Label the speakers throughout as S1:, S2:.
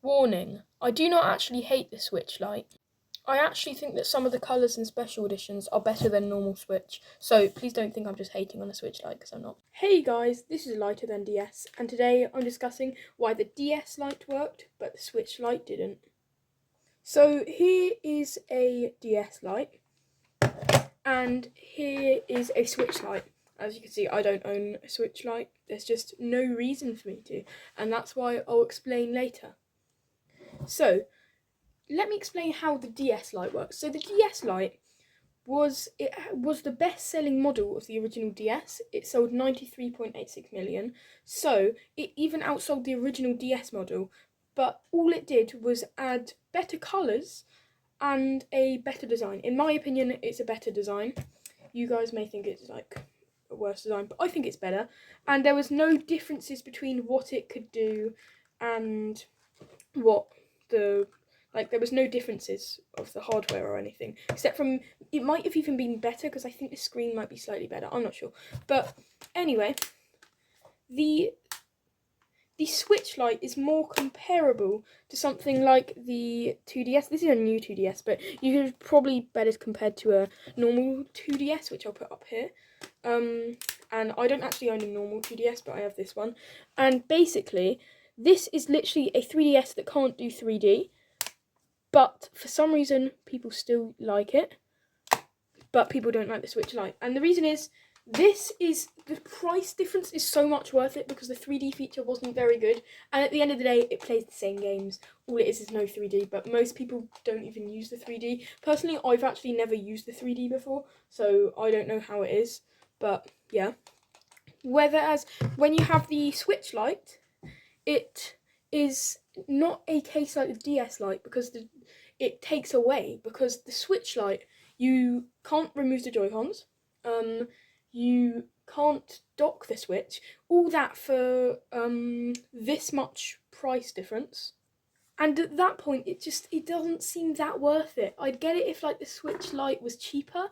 S1: Warning, I do not actually hate the Switch Lite. I actually think that some of the colours in special editions are better than normal Switch, so please don't think I'm just hating on the Switch Lite, because I'm not. Hey guys, this is Lighter Than DS, and today I'm discussing why the DS Lite worked, but the Switch Lite didn't. So here is a DS Lite, and here is a Switch Lite. As you can see, I don't own a Switch Lite, there's just no reason for me to, and that's why I'll explain later. So, let me explain how the DS Lite works. So the DS Lite was the best-selling model of the original DS. It sold 93.86 million, so it even outsold the original DS model. But all it did was add better colours and a better design. In my opinion, it's a better design. You guys may think it's like a worse design, but I think it's better. And there was no differences between what it could do and what there was no differences of the hardware or anything, except from it might have even been better because I think the screen might be slightly better. I'm not sure, but anyway, the Switch Lite is more comparable to something like the 2DS. This is a new 2DS, but you could probably better compared to a normal 2DS, which I'll put up here. And I don't actually own a normal 2DS, but I have this one, and basically this is literally a 3DS that can't do 3D, but for some reason people still like it, but people don't like the Switch Lite. And the reason is, the price difference is so much worth it because the 3D feature wasn't very good, and at the end of the day it plays the same games. All it is no 3D, but most people don't even use the 3D. Personally, I've actually never used the 3D before, so I don't know how it is, but yeah. Whereas when you have the Switch Lite, it is not a case like the DS Lite because it takes away, because the Switch Lite, you can't remove the Joy-Cons, you can't dock the Switch, all that for this much price difference. And at that point, it doesn't seem that worth it. I'd get it if like the Switch Lite was cheaper,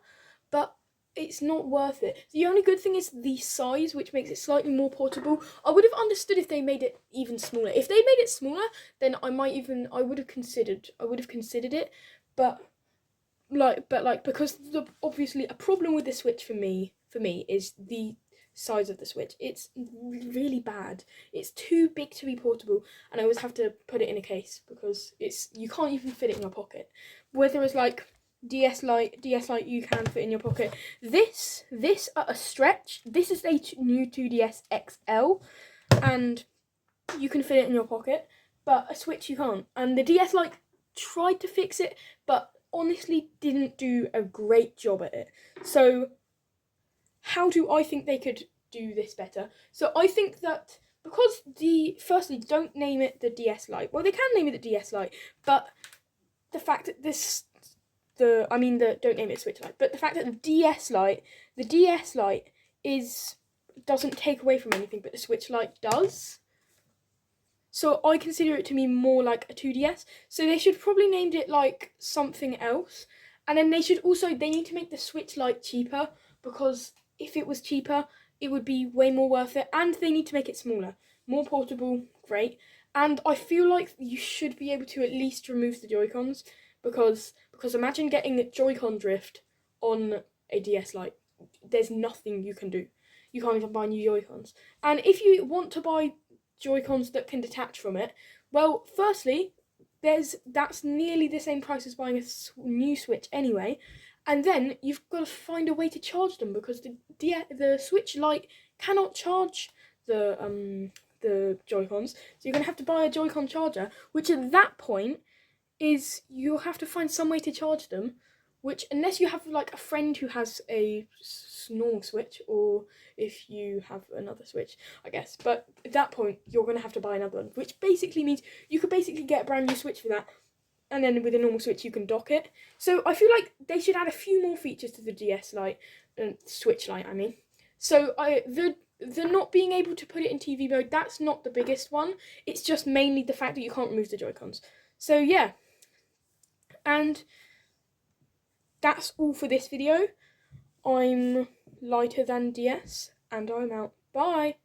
S1: but it's not worth it. The only good thing is the size, which makes it slightly more portable. I would have understood if they made it even smaller. If they made it smaller, then I would have considered it. But because obviously a problem with the Switch for me is the size of the Switch. It's really bad. It's too big to be portable, and I always have to put it in a case because you can't even fit it in your pocket. Whether it's like DS Lite you can fit in your pocket. This at a stretch, this is a new 2DS XL, and you can fit it in your pocket, but a Switch you can't. And the DS Lite tried to fix it, but honestly didn't do a great job at it. So how do I think they could do this better? So I think that because firstly, don't name it the DS Lite. Well, they can name it the DS Lite, but the fact that don't name it Switch Lite, but the fact that the DS Lite doesn't take away from anything, but the Switch Lite does. So I consider it to be more like a 2DS. So they should probably named it like something else. And then they need to make the Switch Lite cheaper, because if it was cheaper, it would be way more worth it. And they need to make it smaller, more portable, great. And I feel like you should be able to at least remove the Joy-Cons, because imagine getting Joy-Con drift on a DS Lite. There's nothing you can do. You can't even buy new Joy-Cons. And if you want to buy Joy-Cons that can detach from it, well, firstly, that's nearly the same price as buying a new Switch anyway, and then you've got to find a way to charge them, because the Switch Lite cannot charge the Joy-Cons, so you're going to have to buy a Joy-Con charger, which at that point is you'll have to find some way to charge them, which, unless you have like a friend who has a normal Switch, or if you have another Switch, I guess. But at that point, you're going to have to buy another one, which basically means you could basically get a brand new Switch for that, and then with a normal Switch you can dock it. So I feel like they should add a few more features to the DS Lite, Switch Lite, I mean. So the not being able to put it in TV mode, that's not the biggest one. It's just mainly the fact that you can't remove the Joy-Cons. So yeah, and that's all for this video. I'm Lighter Than DS, and I'm out. Bye!